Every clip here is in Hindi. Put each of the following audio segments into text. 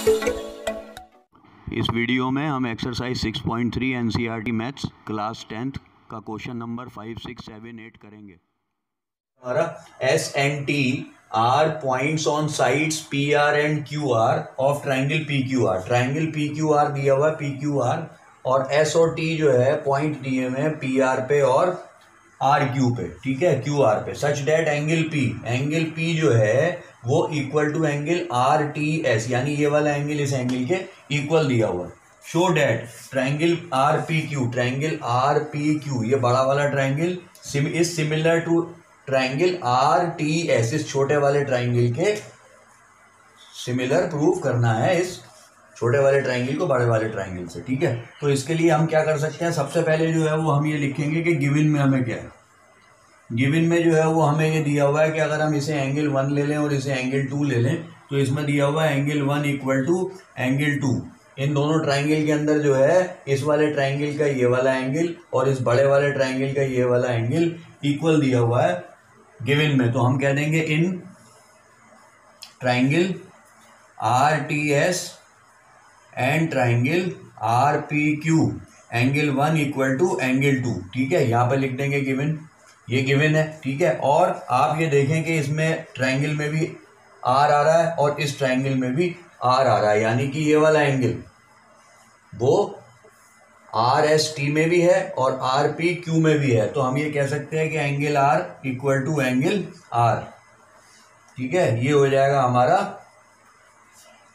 इस वीडियो में हम exercise 6.3 NCERT maths class 10th का क्वेश्चन नंबर 5, 6, 7, 8 करेंगे। हमारा S and T R points on sides P R and Q R of triangle P Q R. Triangle P Q R दिया हुआ है, पी क्यू आर, और एस और टी जो है पॉइंट दिए हुए हैं पी आर पे और आर क्यू पे, ठीक है, क्यू आर पे, सच डेट एंगल पी जो है वो equal to angle R T S, यानी ये वाला एंगल इस एंगल के इक्वल दिया हुआ है। Show that triangle R P Q, ये बड़ा वाला triangle is similar to triangle R T S, इस छोटे वाले ट्राइंगल के सिमिलर प्रूव करना है इस छोटे वाले ट्राइंगल को बड़े वाले ट्राइंगल से, ठीक है। तो इसके लिए हम क्या कर सकते हैं, सबसे पहले जो है वो हम ये लिखेंगे कि गिवन में हमें क्या है, गिवन में जो है वो हमें ये दिया हुआ है कि अगर हम इसे एंगल 1 ले लें और इसे एंगल 2 ले लें तो इसमें दिया हुआ है एंगल 1 इक्वल टू एंगल 2। इन दोनों ट्राइंगल के अंदर जो है इस वाले ट्राइंगल का ये वाला एंगल और इस बड़े वाले ट्राइंगल का ये वाला एंगल इक्वल दिया हुआ है गिवन में। तो हम कह देंगे in triangle R T S and triangle R P Q angle 1 equal to angle 2, ठीक है। यहाँ पे लिख देंगे गिवन, ये गिवन है, ठीक है। और आप ये देखें कि इसमें ट्राइंगल में भी आर आ रहा है और इस ट्राइंगल में भी आर आ रहा है, यानी कि ये वाला एंगल वो आर एस टी में भी है और आर पी क्यू में भी है। तो हम ये कह सकते हैं कि angle R equal to angle R, ठीक है। ये हो जाएगा हमारा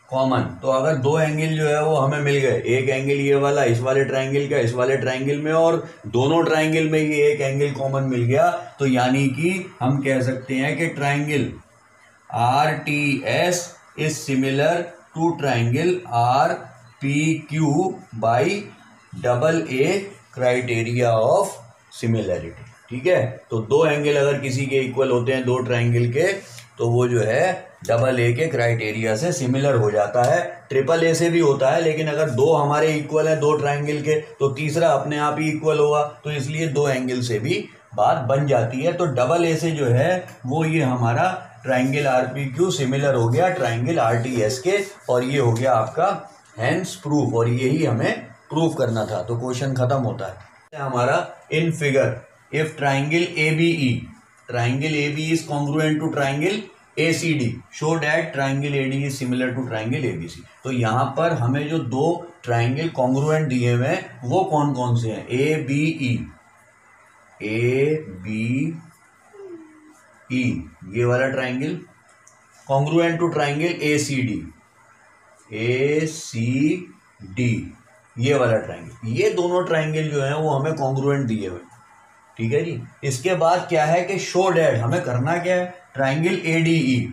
कॉमन। तो अगर दो एंगल जो है वो हमें मिल गए, एक एंगल ये वाला इस वाले ट्राइंगल का इस वाले ट्राइंगल में, और दोनों ट्राइंगल में ये एक एंगल कॉमन मिल गया, तो यानी कि हम कह सकते हैं कि triangle R T S is similar to triangle R P Q by double A criteria of similarity, ठीक है। तो दो एंगल अगर किसी के इक्वल होते हैं, दो ट्राइंगल के, तो वो जो है डबल ए के क्राइटेरिया से सिमिलर हो जाता है। ट्रिपल ए से भी होता है, लेकिन अगर दो हमारे इक्वल है दो ट्राइंगल के तो तीसरा अपने आप ही इक्वल होगा, तो इसलिए दो एंगल से भी बात बन जाती है। तो डबल ए से जो है वो ये हमारा triangle R P Q similar हो गया ट्राइंगल आर टी एस के, और ये हो गया आपका हैंस प्रूफ, और यही हमें प्रूफ करना था। तो क्वेश्चन खत्म होता है हमारा in figure if triangle A B is congruent to triangle ACD, show that triangle AD is similar to triangle ABC। तो यहाँ पर हमें जो दो ट्राइंगल कॉन्ग्रुएंट दिए हुए हैं वो कौन कौन से हैं, ABE, ये वाला triangle congruent to triangle ACD, ये वाला ट्राइंगल, ये दोनों ट्राइंगल जो है वो हमें कॉन्ग्रुएंट दिए हुए, ठीक है जी। इसके बाद क्या है कि शो डैट, हमें करना क्या है, ट्राइंगल ADE,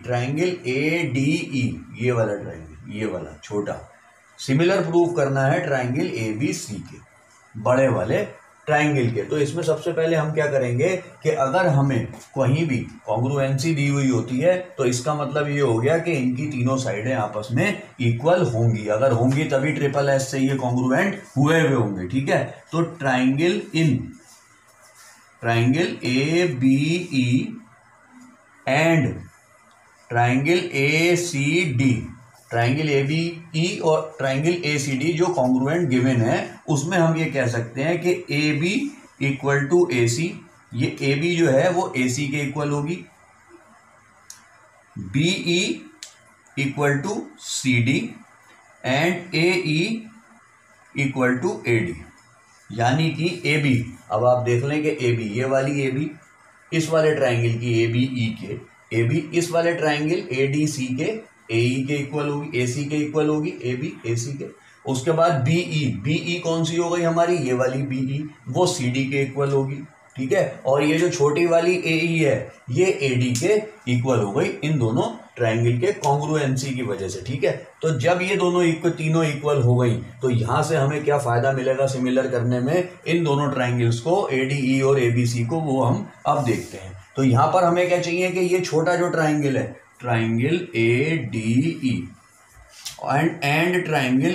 ये वाला ट्राइंगल, ये वाला छोटा, सिमिलर प्रूफ करना है ट्राइंगल ABC के, बड़े वाले ट्राइंगल के। तो इसमें सबसे पहले हम क्या करेंगे कि अगर हमें कहीं भी कॉन्ग्रुएंसी दी हुई होती है तो इसका मतलब ये हो गया कि इनकी तीनों साइडें आपस में इक्वल होंगी, अगर होंगी तभी ट्रिपल एस से ये कॉन्ग्रुएंट हुए होंगे, ठीक है। तो triangle ABE and triangle ACD, triangle ABE और ट्राइंगल ACD जो कॉन्ग्रुएंट गिवन है उसमें हम ये कह सकते हैं कि AB इक्वल टू AC, ये AB जो है वो AC के इक्वल होगी, BE equal to CD and AE equal to AD, यानी कि AB, अब आप देख लें कि AB, ये वाली AB इस वाले ट्राइंगल की ABE के, AB इस वाले ट्राइंगल ADC के AE के इक्वल होगी, AC के इक्वल होगी, AB AC के। उसके बाद BE कौन सी हो गई हमारी, ये वाली BE, वो CD के इक्वल होगी, ठीक है। और ये जो छोटी वाली AE है ये AD के इक्वल हो गई इन दोनों ट्राइंगल के कॉन्ग्रुएंसी की वजह से, ठीक है। तो जब ये दोनों तीनों इक्वल हो गई तो यहां से हमें क्या फायदा मिलेगा सिमिलर करने में, इन दोनों ट्राइंगल्स को ADE और ABC को, वो हम अब देखते हैं। तो यहां पर हमें क्या चाहिए कि ये छोटा जो ट्राइंगल है, triangle ADE and triangle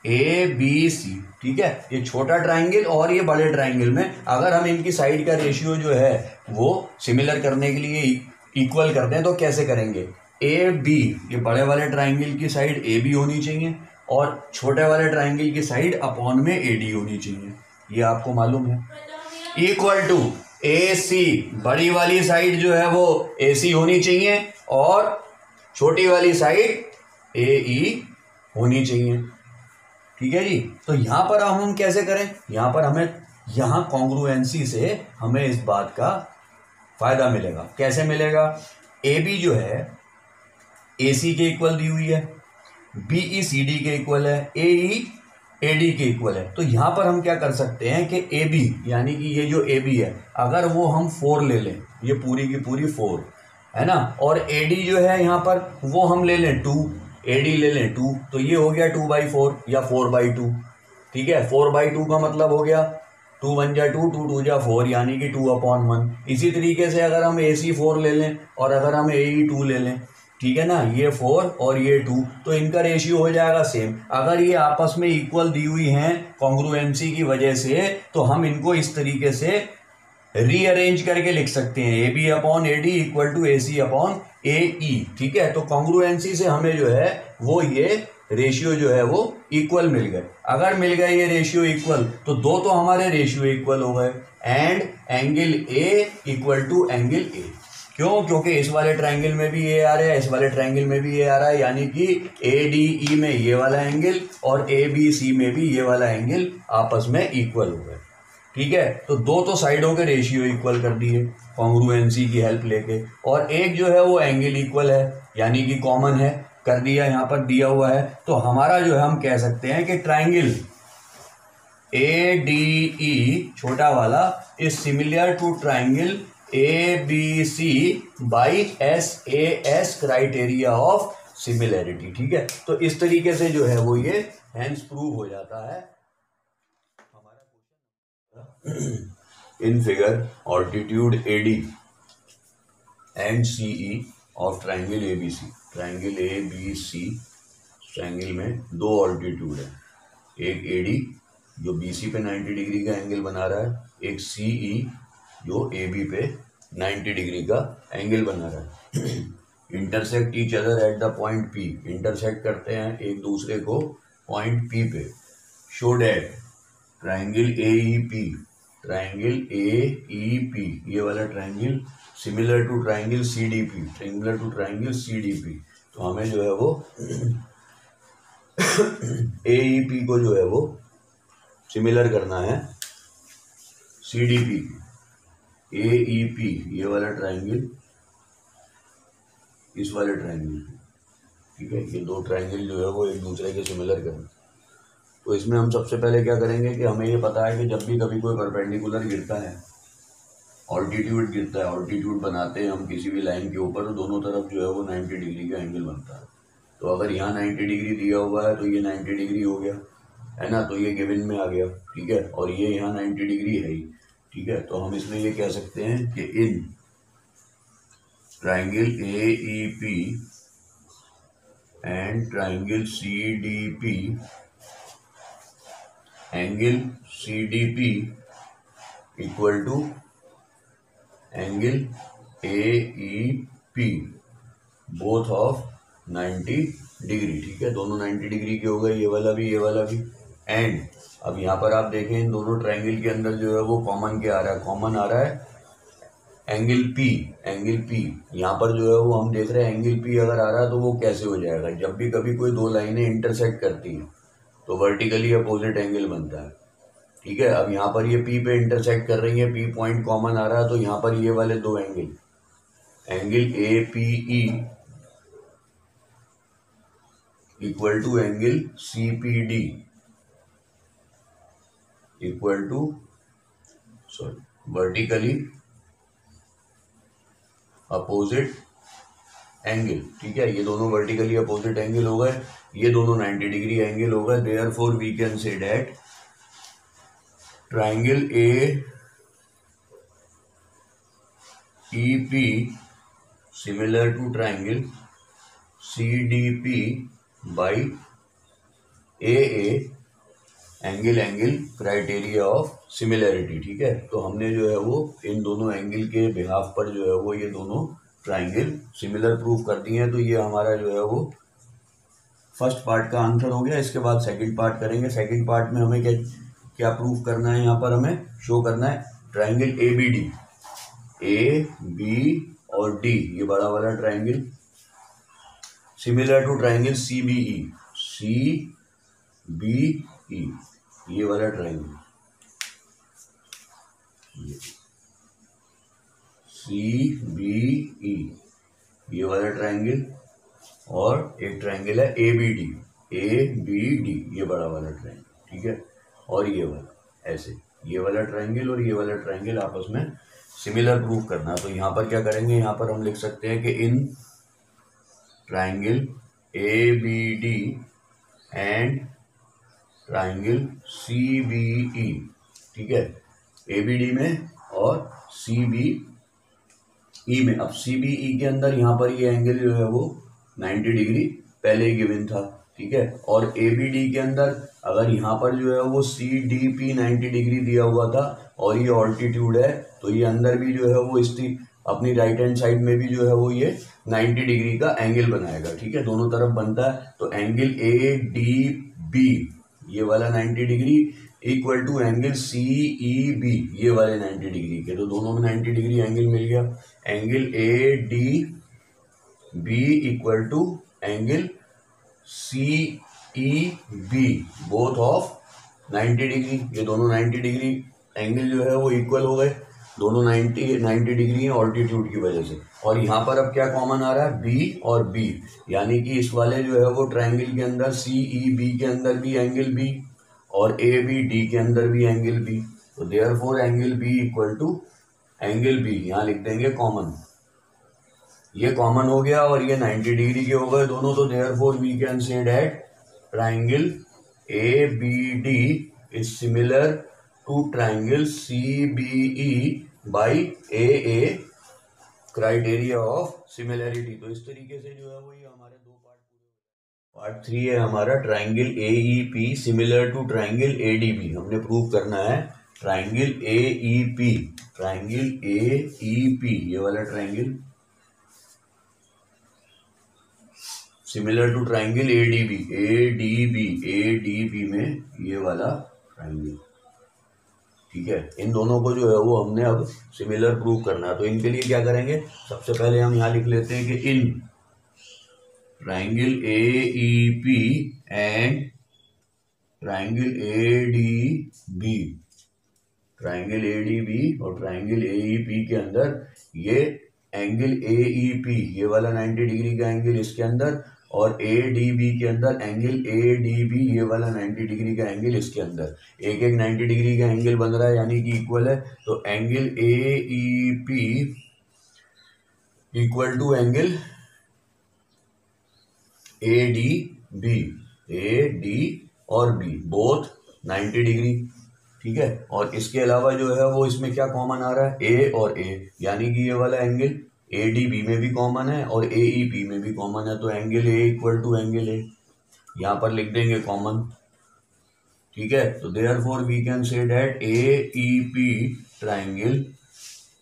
ABC, ठीक है। ये छोटा ट्राइंगल और ये बड़े ट्राइंगल में अगर हम इनकी साइड का रेशियो जो है वो सिमिलर करने के लिए इक्वल करते हैं तो कैसे करेंगे, ए बी, ये बड़े वाले ट्राइंगल की साइड ए बी होनी चाहिए और छोटे वाले ट्राइंगल की साइड अपॉन में ए डी होनी चाहिए, ये आपको मालूम है। इक्वल टू ए सी, बड़ी वाली साइड जो है वो ए सी होनी चाहिए और छोटी वाली साइड ए ई होनी चाहिए, ठीक है जी। तो यहां पर हम कैसे करें, यहां पर हमें यहां कॉन्ग्रुएंसी से हमें इस बात का फायदा मिलेगा। कैसे मिलेगा, ए बी जो है ए सी के इक्वल दी हुई है, बी ई सी डी के इक्वल है, ए ई ए डी के इक्वल है। तो यहां पर हम क्या कर सकते हैं कि ए बी यानी कि ये जो ए बी है अगर वो हम 4 ले लें, ये पूरी की पूरी 4 है ना, और ए डी जो है यहाँ पर वो हम ले लें 2, ए डी ले लें 2, तो ये हो गया 2/4 या 4/2, ठीक है। 4/2 का मतलब हो गया 2 1 जा 2, 2 2 जा 4 यानी कि 2/1। इसी तरीके से अगर हम ए सी 4 ले लें और अगर हम ए ई 2 ले लें, ठीक है ना, ये 4 और ये 2, तो इनका रेशियो हो जाएगा सेम। अगर ये आपस में इक्वल दी हुई हैं कॉन्ग्रुएंसी की वजह से, तो हम इनको इस तरीके से रीअरेंज करके लिख सकते हैं, A B upon A D equal to A C upon A E, ठीक है। तो कॉन्ग्रुएंसी से हमें जो है वो ये रेशियो जो है वो इक्वल मिल गए। अगर मिल गए ये रेशियो इक्वल तो दो तो हमारे रेशियो इक्वल हो गए, and angle A equal to angle A. क्यों, क्योंकि इस वाले ट्राइंगल में भी ये आ रहा है, इस वाले ट्राइंगल में भी ये आ रहा है, यानी कि ए डी ई में ये वाला एंगल और ए बी सी में भी ये वाला एंगल आपस में इक्वल हो गए, ठीक है। तो दो तो साइडों के रेशियो इक्वल कर दिए कॉन्ग्रुएंसी की हेल्प लेके, और एक जो है वो एंगल इक्वल है यानी कि कॉमन है कर दिया, यहाँ पर दिया हुआ है। तो हमारा जो है हम कह सकते हैं कि ट्राइंगल ए डी ई छोटा वाला is similar to triangle A B C by S A S criteria of similarity, ठीक है। तो इस तरीके से जो है वो ये हेंस प्रूव हो जाता है हमारा। In figure altitude A D and C E of triangle A B C, triangle A B C triangle में दो ऑल्टीट्यूड है, एक ए डी जो बी सी पे 90 डिग्री का एंगल बना रहा है, एक सी ई जो ए बी पे 90 डिग्री का एंगल बना रहा है। Intersect each other at the point P, intersect करते हैं एक दूसरे को पॉइंट पी पे। Show that triangle A E P, triangle A E P ये वाला triangle similar to triangle C D P, similar to triangle C D P. तो हमें जो है वो ए ई पी को जो है वो सिमिलर करना है सी डी पी, ए ई पी ये वाला ट्राइंगल इस वाले ट्राइंगल, ठीक है। ये दो ट्राइंगल जो है वो एक दूसरे के सिमिलर करें। तो इसमें हम सबसे पहले क्या करेंगे कि हमें ये पता है कि जब भी कभी कोई परपेंडिकुलर गिरता है, ऑल्टीट्यूड गिरता है, ऑल्टीट्यूड बनाते हैं हम किसी भी लाइन के ऊपर, तो दोनों तरफ जो है वो 90 डिग्री का एंगल बनता है। तो अगर यहाँ 90 डिग्री दिया हुआ है तो ये 90 डिग्री हो गया है ना, तो ये गिवन में आ गया, ठीक है। और ये यहाँ 90 डिग्री है ही, ठीक है। तो हम इसमें ये कह सकते हैं कि in triangle A E P and triangle C D P, angle C D P equal to angle A E P both of 90 degree, ठीक है। दोनों 90 डिग्री के हो गए, ये वाला भी ये वाला भी। एंड अब यहाँ पर आप देखें इन दोनों ट्राइंगल के अंदर जो है वो कॉमन क्या आ रहा है, कॉमन आ रहा है एंगल पी, एंगल पी। यहाँ पर जो है वो हम देख रहे हैं एंगल पी अगर आ रहा है तो वो कैसे हो जाएगा, जब भी कभी कोई दो लाइनें इंटरसेक्ट करती हैं तो वर्टिकली अपोजिट एंगल बनता है, ठीक है। अब यहाँ पर ये पी पे इंटरसेक्ट कर रही है, पी पॉइंट कॉमन आ रहा है, तो यहाँ पर ये वाले दो angle, angle A P E equal to angle C P D equal to vertically opposite angle, ठीक है। ये दोनों वर्टिकली अपोजिट एंगल हो गए, ये दोनों 90 डिग्री एंगल हो गए। Therefore we can say that triangle A E P similar to triangle C D P by a angle angle criteria of similarity, ठीक है। तो हमने जो है वो इन दोनों एंगल के बिहाफ पर जो है वो ये दोनों ट्राइंगल सिमिलर प्रूफ कर दिए हैं। तो ये हमारा जो है वो फर्स्ट पार्ट का आंसर हो गया। इसके बाद सेकंड पार्ट करेंगे। सेकंड पार्ट में हमें क्या क्या प्रूफ करना है, यहाँ पर हमें शो करना है triangle A B D, A B और डी, ये बड़ा वाला triangle similar to triangle C B E, C B E, ये वाला ट्राइंगल सी बी ई, ये वाला ट्राइंगल, और एक ट्राइंगल है A B D, A B D, ये बड़ा वाला ट्राइंगल, ठीक है। और ये वाला ऐसे, ये वाला ट्राइंगल और ये वाला ट्राइंगल आपस में सिमिलर प्रूफ करना। तो यहाँ पर क्या करेंगे, यहाँ पर हम लिख सकते हैं कि in triangle A B D and triangle C B E, ठीक है, ए बी डी में और सी बी ई में। अब सी बी ई के अंदर यहाँ पर ये एंगल जो है वो 90 डिग्री पहले ही गिवन था, ठीक है। और ए बी डी के अंदर अगर यहाँ पर जो है वो सी डी पी 90 डिग्री दिया हुआ था और ये ऑल्टीट्यूड है, तो ये अंदर भी जो है वो इसकी अपनी राइट हैंड साइड में भी जो है वो ये 90 डिग्री का एंगल बनाएगा, ठीक है, दोनों तरफ बनता है। तो एंगल ए डी बी, ये वाला 90 degree equal to angle C E B, ये वाले 90 डिग्री के, तो दोनों में 90 डिग्री एंगल मिल गया। Angle A D B equal to angle C E B, both of 90 degree, ये दोनों 90 डिग्री एंगल जो है वो इक्वल हो गए, दोनों 90 डिग्री हैं ऑल्टीट्यूड की वजह से। और यहाँ पर अब क्या कॉमन आ रहा है, बी और बी, यानी कि इस वाले जो है वो ट्राइंगल के अंदर सी ई बी के अंदर भी एंगल बी और ए बी डी के अंदर भी एंगल बी। तो therefore angle B equal to angle B, यहाँ लिख देंगे कॉमन, ये कॉमन हो गया और ये 90 डिग्री के हो गए दोनों। तो therefore we can say that triangle A B D is similar to triangle C B E by A criteria of similarity. तो इस तरीके से जो है वो ये हमारे दो पार्ट 3 है हमारा triangle A E P similar to triangle A D B. हमने प्रूव करना है triangle A E P, triangle A E P, ये वाला triangle similar to triangle A D B, A D B में ये वाला ट्राइंगल, ठीक है। इन दोनों को जो है वो हमने अब सिमिलर प्रूव करना है। तो इनके लिए क्या करेंगे, सबसे पहले हम यहाँ लिख लेते हैं कि in triangle A E P and triangle A D B, triangle A D B और ट्राइंगल ए ई पी के अंदर ये एंगल ए ई पी, ये वाला 90 डिग्री का एंगल इसके अंदर, और ए डी बी के अंदर एंगल ए डी बी, ये वाला 90 डिग्री का एंगल इसके अंदर, एक एक 90 डिग्री का एंगल बन रहा है यानी कि इक्वल है। तो angle A E P equal to angle A D B, A D और बी बोथ 90 डिग्री, ठीक है। और इसके अलावा जो है वो इसमें क्या कॉमन आ रहा है, ए और ए, यानी कि ये वाला एंगल ए डी बी में भी कॉमन है और ए ई पी में भी कॉमन है। तो angle A equal to angle A, यहाँ पर लिख देंगे कॉमन, ठीक है। तो therefore we can say that A E P triangle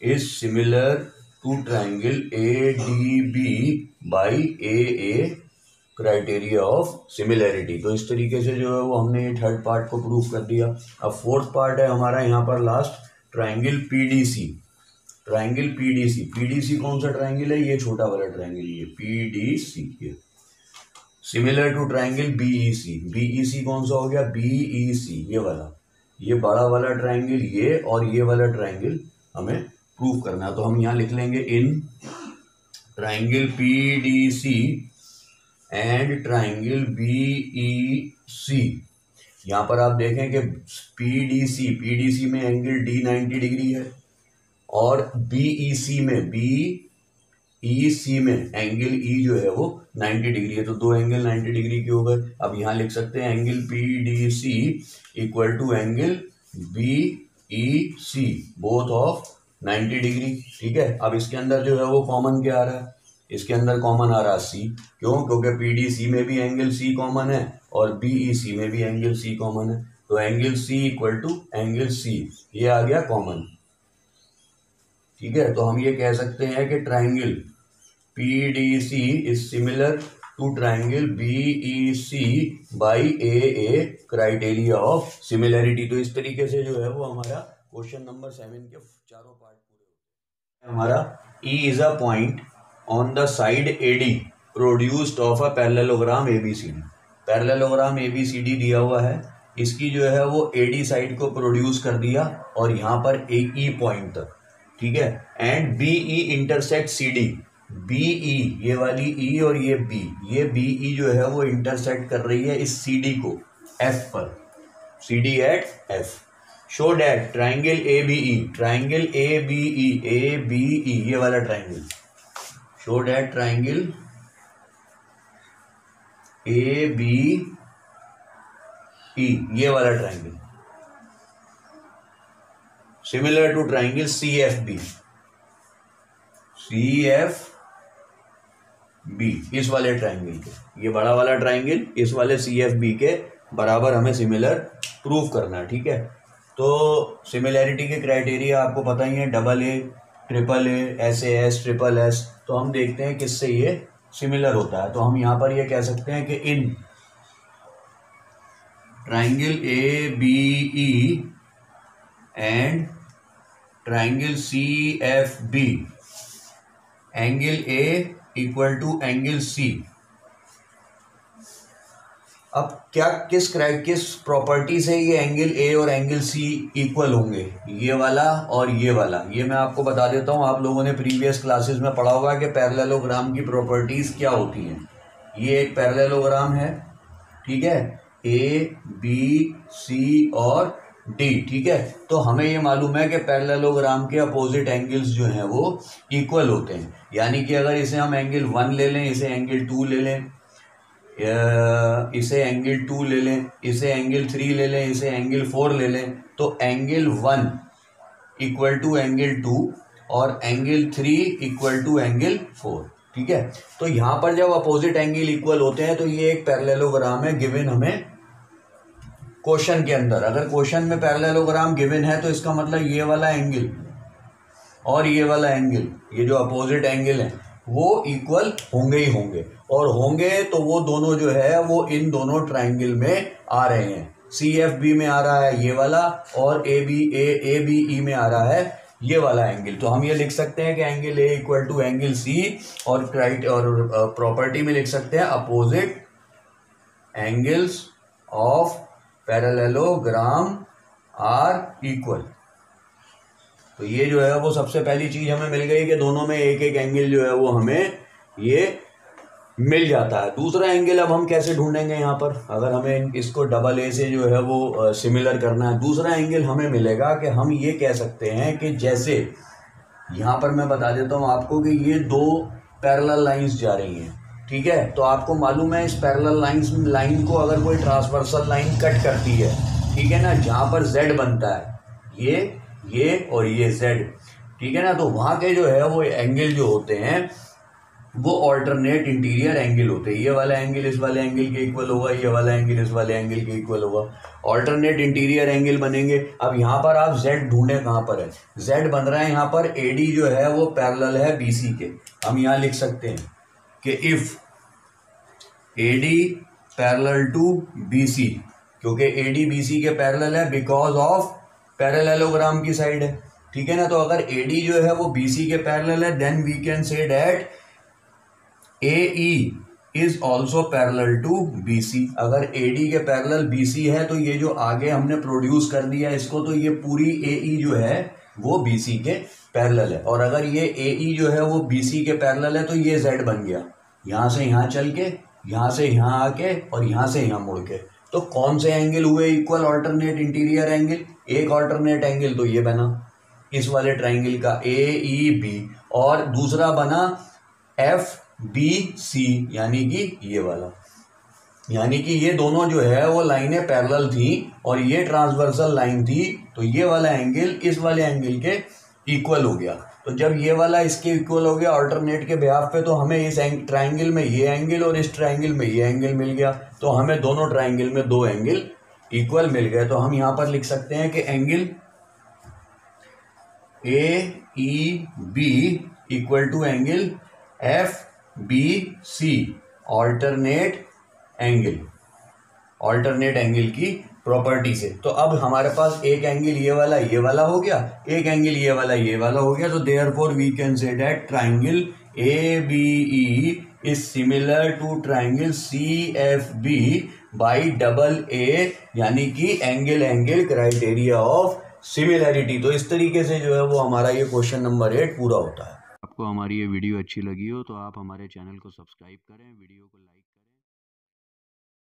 is similar to triangle A D B by A criteria of similarity. तो इस तरीके से जो है वो हमने ये थर्ड पार्ट को प्रूफ कर दिया। अब फोर्थ पार्ट है हमारा यहाँ पर last, triangle PDC, triangle PDC. PDC कौन सा ट्राइंगल है, ये छोटा वाला ट्राइंगल, ये पीडीसी, ये similar to triangle BEC. BEC कौन सा हो गया, बीईसी, ये वाला, ये बड़ा वाला ट्राइंगल ये और ये वाला ट्राइंगल हमें प्रूफ करना है। तो हम यहाँ लिख लेंगे in triangle PDC and triangle BEC. यहाँ पर आप देखें कि पीडीसी में एंगल डी 90 डिग्री है और बीईसी में एंगल ई जो है वो 90 डिग्री है। तो दो एंगल 90 डिग्री के हो गए। अब यहाँ लिख सकते हैं angle PDC equal to angle BEC both of 90 degree, ठीक है। अब इसके अंदर जो है वो कॉमन क्या आ रहा है, इसके अंदर कॉमन आ रहा है सी, क्यों, क्योंकि पीडीसी में भी एंगल सी कॉमन है और बीईसी में भी एंगल सी कॉमन है। तो angle C equal to angle C, ये आ गया कॉमन, ठीक है। तो हम ये कह सकते हैं कि triangle PDC is similar to triangle BEC by AA criteria of similarity. तो इस तरीके से जो है वो हमारा क्वेश्चन नंबर 7 के चारों पार्ट पूरे होते हैं। हमारा E is a point on the side AD produced of a parallelogram ABCD। Parallelogram ABCD दिया हुआ है, इसकी जो है वो AD साइड को प्रोड्यूस कर दिया और यहाँ पर एक E पॉइंट तक, ठीक है। And BE intersect CD। BE ये वाली E और ये B, ये BE जो है वो इंटरसेक्ट कर रही है इस CD को F पर, CD at F। Show that triangle ABE, triangle ABE ये वाला triangle, show that triangle ABE ये वाला triangle similar to triangle CFB इस वाले ट्राइंगल के, ये बड़ा वाला ट्राइंगल इस वाले CFB के बराबर हमें सिमिलर प्रूव करना है, ठीक है। तो सिमिलैरिटी के क्राइटेरिया आपको पता ही है, AA, AAA, SAS, SSS। तो हम देखते हैं किससे ये सिमिलर होता है। तो हम यहाँ पर ये कह सकते हैं कि in triangle ABE and triangle CFB angle A equal to angle C। अब क्या किस प्रॉपर्टी से ये एंगल A और एंगल C इक्वल होंगे, ये वाला और ये वाला, ये मैं आपको बता देता हूँ। आप लोगों ने प्रीवियस क्लासेस में पढ़ा होगा कि पैरेललोग्राम की प्रॉपर्टीज क्या होती हैं। ये एक पैरेललोग्राम है, ठीक है, A B C और D, ठीक है। तो हमें ये मालूम है कि पैरेललोग्राम के अपोजिट एंगल्स जो हैं वो इक्वल होते हैं। यानी कि अगर इसे हम एंगल 1 ले लें, इसे एंगल 2 ले लें, इसे एंगल 2 ले लें, इसे एंगल 3 ले लें, इसे एंगल 4 ले लें, तो एंगल 1 इक्वल टू एंगल 2 और एंगल 3 इक्वल टू एंगल 4, ठीक है। तो यहाँ पर जब अपोजिट एंगल इक्वल होते हैं तो ये एक पैरेललोग्राम है गिवन हमें क्वेश्चन के अंदर। अगर क्वेश्चन में पैरेललोग्राम गिवन है तो इसका मतलब ये वाला एंगल और ये वाला एंगल, ये जो अपोजिट एंगल है वो इक्वल होंगे ही होंगे, और होंगे तो वो दोनों जो है वो इन दोनों ट्राइंगल में आ रहे हैं। CFB में आ रहा है ये वाला और ABE में आ रहा है ये वाला एंगल। तो हम ये लिख सकते हैं कि angle A equal to angle C, और प्रॉपर्टी में लिख सकते हैं opposite angles of parallelogram are equal. तो ये जो है वो सबसे पहली चीज हमें मिल गई कि दोनों में एक एक एंगल जो है वो हमें ये मिल जाता है। दूसरा एंगल अब हम कैसे ढूंढेंगे यहाँ पर, अगर हमें इसको AA से जो है वो सिमिलर करना है। दूसरा एंगल हमें मिलेगा कि हम ये कह सकते हैं कि जैसे यहाँ पर मैं बता देता हूँ आपको कि ये दो पैरेलल लाइंस जा रही हैं, ठीक है। तो आपको मालूम है इस पैरेलल लाइन को अगर कोई ट्रांसवर्सल लाइन कट करती है, ठीक है ना, जहाँ पर Z बनता है, ये और ये Z, ठीक है ना, तो वहाँ के जो है वो एंगल जो होते हैं वो ऑल्टरनेट इंटीरियर एंगल होते हैं। ये वाला एंगल इस वाले एंगल के इक्वल होगा, ये वाला एंगल इस वाले एंगल के इक्वल होगा, ऑल्टरनेट इंटीरियर एंगल बनेंगे। अब यहाँ पर आप Z ढूंढें कहाँ पर है, Z बन रहा है यहाँ पर AD जो है वो पैरेलल है BC के। हम यहाँ लिख सकते हैं कि if AD parallel to BC, क्योंकि AD BC के पैरेलल है बिकॉज ऑफ पैरेललोग्राम की साइड है, ठीक है ना। तो अगर AD जो है वो BC के पैरेलल है then we can say that AE is also parallel to BC। अगर AD के पैरेलल BC है तो ये जो आगे हमने प्रोड्यूस कर दिया इसको, तो ये पूरी AE जो है वो BC के पैरेलल है। और अगर ये AE जो है वो BC के पैरेलल है तो ये Z बन गया, यहाँ से यहाँ चल के, यहाँ से यहाँ आके और यहाँ से यहाँ मुड़ के। तो कौन से एंगल हुए इक्वल ऑल्टरनेट इंटीरियर एंगल, एक ऑल्टरनेट एंगल तो ये बना इस वाले ट्राइंगल का AEB, और दूसरा बना FBC यानी कि ये वाला, यानी कि ये दोनों जो है वो लाइनें पैरेलल थी और ये ट्रांसवर्सल लाइन थी, तो ये वाला एंगल इस वाले एंगल के इक्वल हो गया। तो जब ये वाला इसके इक्वल हो गया ऑल्टरनेट के बिहाफ पे, तो हमें इस ट्राइंगल में ये एंगल और इस ट्राइंगल में ये एंगल मिल गया, तो हमें दोनों ट्राइंगल में दो एंगल इक्वल मिल गए। तो हम यहाँ पर लिख सकते हैं कि angle AEB equal to angle B C alternate angle की प्रॉपर्टी से। तो अब हमारे पास एक एंगल ये वाला हो गया, एक एंगल ये वाला हो गया। तो therefore we can say that triangle A B E is similar to triangle C F B by double A, यानी कि एंगल क्राइटेरिया ऑफ सिमिलैरिटी। तो इस तरीके से जो है वो हमारा ये क्वेश्चन नंबर 8 पूरा होता है। आपको हमारी ये वीडियो अच्छी लगी हो तो आप हमारे चैनल को सब्सक्राइब करें, वीडियो को लाइक